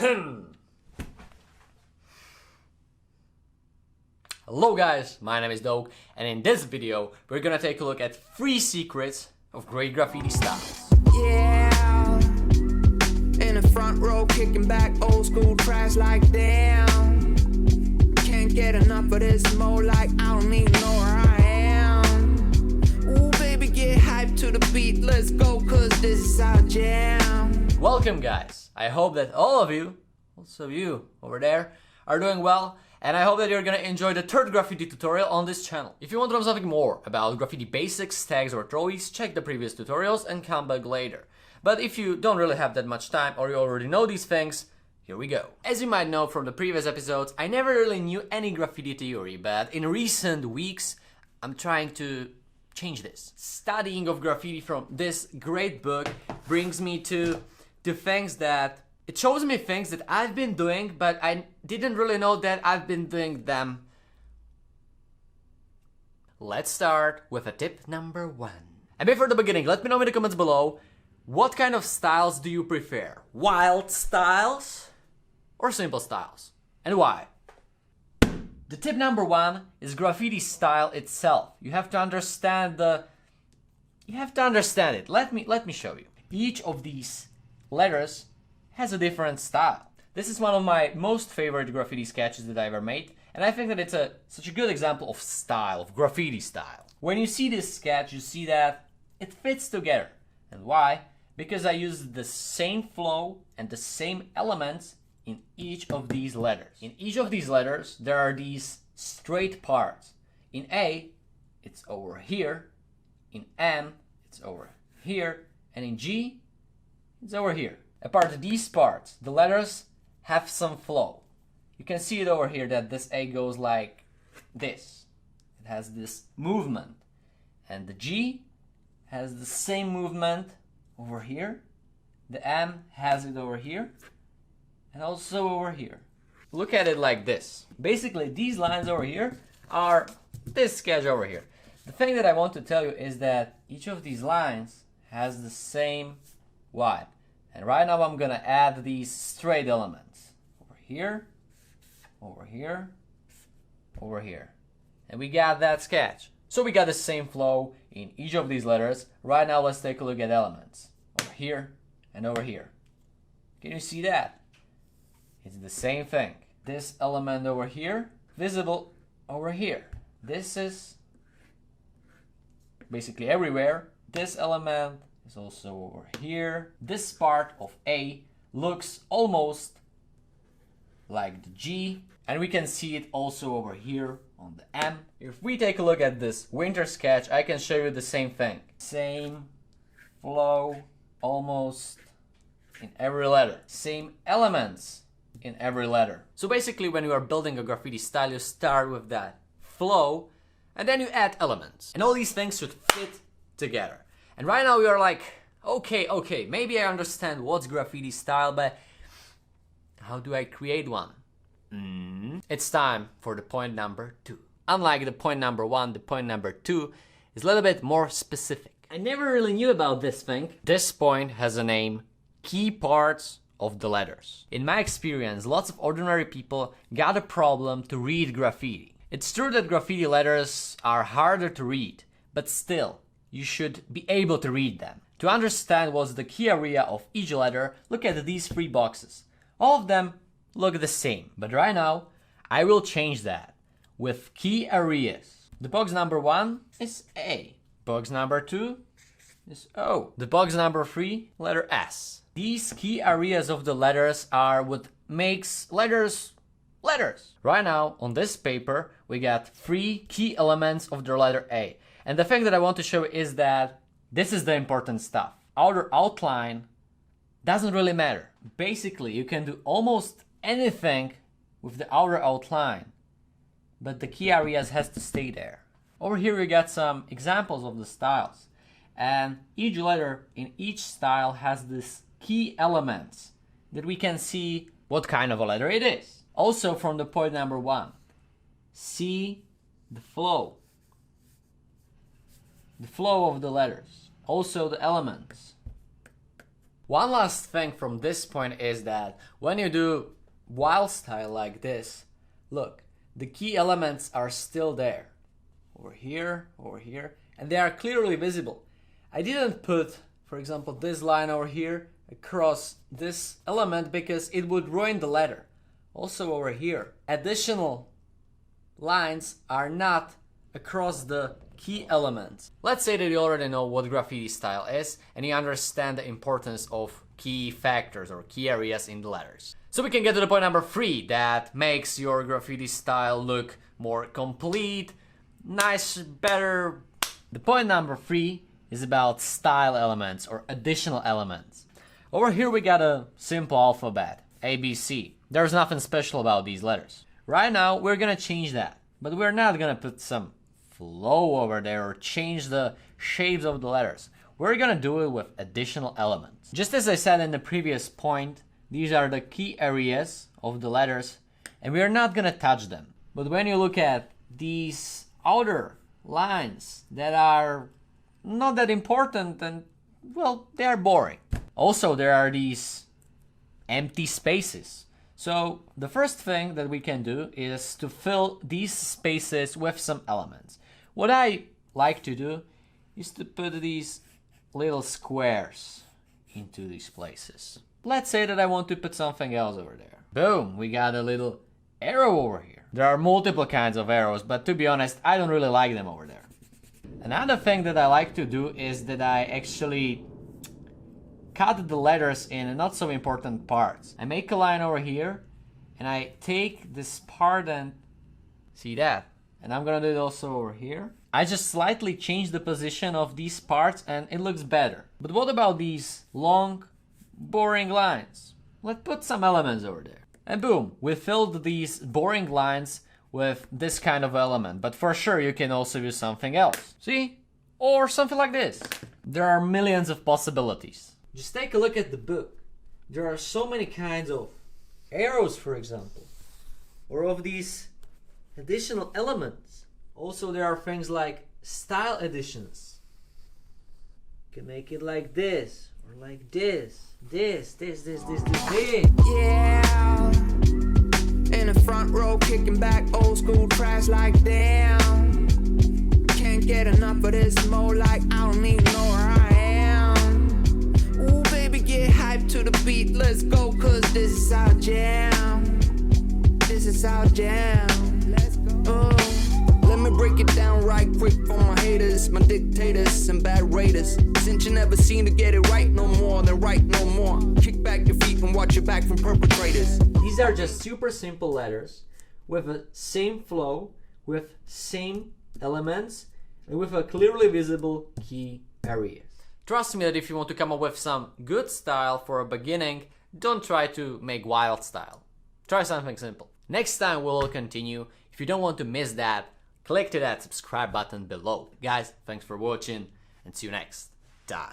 Hello guys, my name is Doke, and in this video we're gonna take a look at 3 secrets of great graffiti styles. Yeah, in the front row kicking back old school tracks like damn. Can't get enough of this more like I don't even know where I am. Ooh baby, get hyped to the beat, let's go cause this is our jam. Welcome guys, I hope that all of you, also you over there, are doing well. And I hope that you're gonna enjoy the 3rd graffiti tutorial on this channel. If you want to know something more about graffiti basics, tags or throwies, check the previous tutorials and come back later. But if you don't really have that much time or you already know these things, here we go. As you might know from the previous episodes, I never really knew any graffiti theory, but in recent weeks, I'm trying to change this. Studying of graffiti from this great book brings me to things that it shows me things that I've been doing, but I didn't really know that I've been doing them. Let's start with a tip number 1. And before the beginning, let me know in the comments below, what kind of styles do you prefer? Wild styles or simple styles? And why? The tip number 1 is graffiti style itself. You have to understand it. Let me show you. Each of these letters has a different style. This is one of my most favorite graffiti sketches that I ever made, and I think that it's such a good example of style, of graffiti style. When you see this sketch, you see that it fits together. And why? Because I used the same flow and the same elements in each of these letters. In each of these letters, there are these straight parts. In A, it's over here. In M, it's over here. And in G, it's over here. Apart these parts, the letters have some flow. You can see it over here that this A goes like this. It has this movement. And the G has the same movement over here. The M has it over here. And also over here. Look at it like this. Basically, these lines over here are this sketch over here. The thing that I want to tell you is that each of these lines has the same vibe. And right now I'm gonna add these straight elements. Over here, over here, over here. And we got that sketch. So we got the same flow in each of these letters. Right now let's take a look at elements. Over here and over here. Can you see that? It's the same thing. This element over here, visible over here. This is basically everywhere. This element is also over here. This part of A looks almost like the G, and we can see it also over here on the M. If we take a look at this winter sketch, I can show you the same thing. Same flow almost in every letter. Same elements in every letter. So basically when you are building a graffiti style, you start with that flow and then you add elements. And all these things should fit together. And right now we are like, okay, maybe I understand what's graffiti style, but how do I create one? It's time for the point number 2. Unlike the point number 1, the point number 2 is a little bit more specific. I never really knew about this thing. This point has a name, key parts of the letters. In my experience, lots of ordinary people got a problem to read graffiti. It's true that graffiti letters are harder to read, but still, you should be able to read them. To understand what's the key area of each letter, look at these 3 boxes. All of them look the same, but right now I will change that with key areas. The box number 1 is A. Box number 2 is O. The box number 3, letter S. These key areas of the letters are what makes letters letters. Right now on this paper we got 3 key elements of the letter A. And the thing that I want to show is that this is the important stuff. Outer outline doesn't really matter. Basically, you can do almost anything with the outer outline, but the key areas has to stay there. Over here we got some examples of the styles. And each letter in each style has this key elements that we can see what kind of a letter it is. Also from the point number 1, see the flow. The flow of the letters, also the elements. One last thing from this point is that when you do wild style like this, look, the key elements are still there. Over here, and they are clearly visible. I didn't put, for example, this line over here across this element because it would ruin the letter. Also over here, additional lines are not across the key elements. Let's say that you already know what graffiti style is and you understand the importance of key factors or key areas in the letters. So we can get to the point number 3 that makes your graffiti style look more complete, nice, better. The point number 3 is about style elements or additional elements. Over here we got a simple alphabet, A, B, C. There's nothing special about these letters. Right now we're gonna change that, but we're not gonna put some flow over there or change the shapes of the letters. We're gonna do it with additional elements. Just as I said in the previous point, these are the key areas of the letters and we're not gonna touch them. But when you look at these outer lines that are not that important and, well, they are boring. Also, there are these empty spaces. So the first thing that we can do is to fill these spaces with some elements. What I like to do is to put these little squares into these places. Let's say that I want to put something else over there. Boom, we got a little arrow over here. There are multiple kinds of arrows, but to be honest, I don't really like them over there. Another thing that I like to do is that I actually cut the letters in not so important parts. I make a line over here and I take this part and see that. And I'm gonna do it also over here. I just slightly change the position of these parts and it looks better. But what about these long, boring lines? Let's put some elements over there. And boom, we filled these boring lines with this kind of element. But for sure you can also use something else. See? Or something like this. There are millions of possibilities. Just take a look at the book. There are so many kinds of arrows, for example, or of these additional elements. Also, there are things like style additions. You can make it like this, or like this. This. Yeah, in the front row, kicking back old school tracks like damn. Can't get enough of this mode, like I don't even know where I am. Ooh, baby, get hyped to the beat, let's go, cause this is our jam. This is our jam. Let's go. Let me break it down right quick for my haters, my dictators and bad raiders. Since you never seem to get it right no more, then right no more. Kick back your feet and watch your back from perpetrators. These are just super simple letters with the same flow, with same elements, and with a clearly visible key areas. Trust me that if you want to come up with some good style for a beginning, don't try to make wild style. Try something simple. Next time we'll continue. If you don't want to miss that, click to that subscribe button below. Guys, thanks for watching and see you next time.